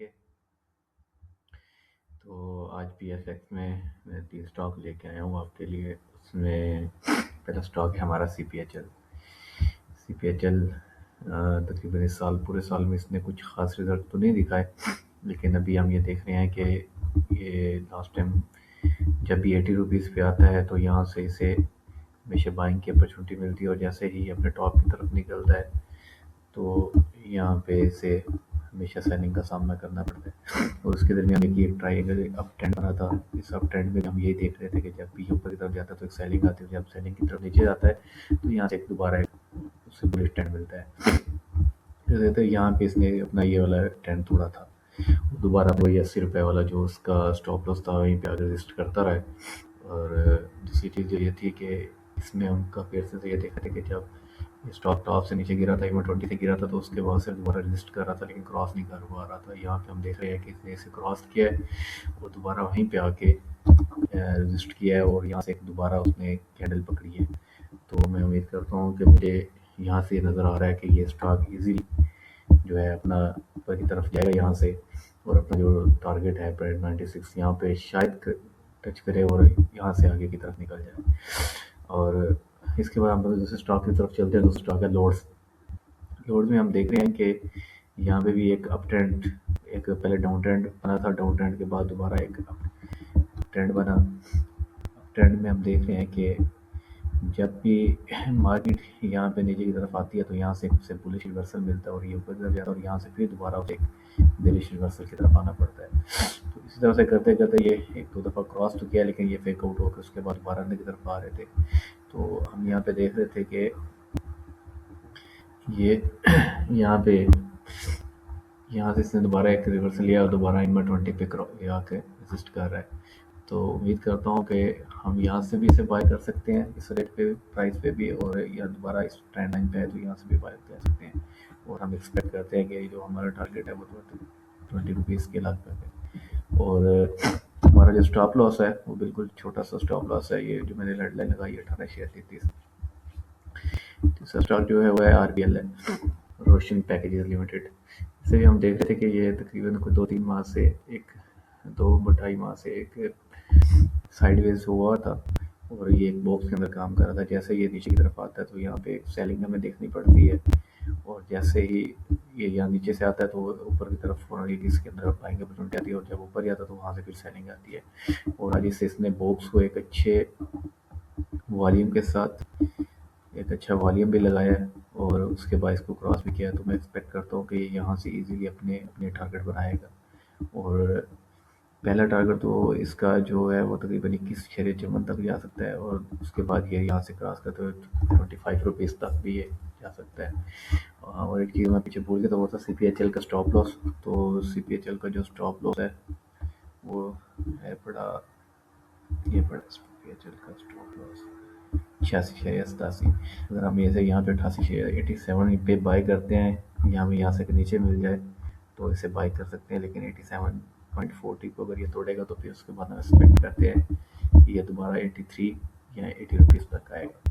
होंगे। तो आज पीएफएक्स में मैं 3 स्टॉक लेके आया हूँ आपके लिए। उसमें पहला स्टॉक है हमारा सीपीएचएल। सीपीएचएल तकरीबन इस साल पूरे साल में इसने कुछ ख़ास रिज़ल्ट तो नहीं दिखाए, लेकिन अभी हम ये देख रहे हैं कि ये लास्ट टाइम जब भी 80 रुपीज़ पे आता है तो यहाँ से इसे हमेशा बाइंग की अपॉर्चुनिटी मिलती है, और जैसे ही अपने टॉप की तरफ निकलता है तो यहाँ पे इसे हमेशा सेलिंग का सामना करना पड़ता है। और उसके दरमियान देखिए एक ट्रायंगल अप ट्रेंड बना था। इस अप ट्रेंड में हम यही देख रहे थे कि जब भी ऊपर की तरफ जाता है तो एक सेलिंग आती है, जब सेलिंग की तरफ नीचे जाता है तो यहाँ से एक दोबारा उससे बुलिश ट्रेंड मिलता है। तो यहाँ पे इसने अपना ये वाला ट्रेंड तोड़ा था, दोबारा वही 80 रुपये वाला जो उसका स्टॉप लॉस था वहीं पे आगे रजिस्ट करता रहा है। और दूसरी चीज़ जो ये थी कि इसमें हम काफ़ी अर्से से ये देखा था कि जब स्टॉक टॉप से नीचे गिरा था, इवन 20 से गिरा था, तो उसके बाद से दोबारा रजिस्ट कर रहा था लेकिन क्रॉस नहीं कर पा रहा था। यहाँ पे हम देख रहे हैं कि इसने इसे क्रॉस किया है और दोबारा वहीं पे आके रजिस्ट किया है, और यहाँ से दोबारा उसने कैंडल पकड़ी है। तो मैं उम्मीद करता हूँ कि मुझे यहाँ से नज़र आ रहा है कि ये स्टॉक ईजीली जो है अपना ऊपर की तरफ जाएगा यहाँ से, और अपना जो टारगेट है 96 यहाँ पे शायद टच करे और यहाँ से आगे की तरफ निकल जाए। और इसके बाद हम दूसरे स्टॉक की तरफ चलते हैं। दूसरा स्टॉक है लॉर्ड्स। लॉर्ड्स में हम देख रहे हैं कि यहाँ पे भी एक अप ट्रेंड, एक पहले डाउन ट्रेंड बना था, डाउन ट्रेंड के बाद दोबारा एक ट्रेंड बना। ट्रेंड में हम देख रहे हैं कि जब भी मार्केट यहाँ पे नीचे की तरफ आती है तो यहाँ से उसे बुलिश रिवर्सल मिलता है और ये ऊपर की तरफ जाता है, और यहाँ से फिर दोबारा उसे एक बेरिश रिवर्सल की तरफ आना पड़ता है। तो इसी तरह से करते करते ये एक दो दफ़ा क्रॉस तो किया, लेकिन ये फेक आउट होकर उसके बाद दोबारा अंदर की तरफ आ रहे थे। तो हम यहाँ पे देख रहे थे कि ये यहाँ से इसने दोबारा एक रिवर्सल लिया और दोबारा इनमें 20 पे आके रजिस्ट कर रहा है। तो उम्मीद करता हूँ कि हम यहाँ से भी इसे बाय कर सकते हैं इस रेट पे, प्राइस पे भी, और या दोबारा इस ट्रेंड लाइन पे है तो यहाँ से भी बाय कर सकते हैं। और हम एक्सपेक्ट करते हैं कि जो हमारा टारगेट है वो 20 रुपीज़ के लगभग है। और हमारा जो स्टॉप लॉस है वो बिल्कुल छोटा सा स्टॉप लॉस है, ये जो मैंने रेड लाइन लगाई 18.33। तीसरा स्टॉक जो है वो है आरबीएल है, रोशन पैकेजेस लिमिटेड। इसे भी हम देख रहे थे कि ये तकरीबन कोई 2-3 माह से, एक 2-2.5 माह से एक साइडवेज हुआ था, और ये एक बॉक्स के अंदर काम कर रहा था। जैसे ये नीचे की तरफ आता है तो यहाँ पे सेलिंग हमें देखनी पड़ती है, और जैसे ही ये यहाँ नीचे से आता है तो ऊपर की तरफ इसके अंदर बाइंग अपॉर्चुनिटी आती है, और जब ऊपर जाता है तो वहाँ से फिर सेलिंग आती है। और आज इसने बॉक्स को एक अच्छे वॉल्यूम के साथ एक अच्छा वॉल्यूम भी लगाया है, और उसके बाद इसको क्रॉस भी किया है। तो मैं एक्सपेक्ट करता हूँ कि यहाँ से इजीली अपने अपने टारगेट बनाएगा। और पहला टारगेट तो इसका जो है वो तकरीबन 21.54 तक जा सकता है, और उसके बाद ये यहाँ से क्रॉस करते हुए 25 रुपीज़ तक भी ये जा सकता है। और एक चीज़ मैं पीछे भूल गया था, वो था सीपीएचएल का स्टॉप लॉस। तो सीपीएचएल का जो स्टॉप लॉस है वो है सीपीएचएल का स्टॉप लॉस 86.87। अगर हम ऐसे यहाँ पे 87 पे बाई करते हैं, या हमें यहाँ से नीचे मिल जाए तो इसे बाई कर सकते हैं, लेकिन 87.40 को अगर ये तोड़ेगा तो फिर उसके बाद हम एक्सपेक्ट करते हैं कि ये दोबारा 83 या 80 रुपीज़ तक आएगा।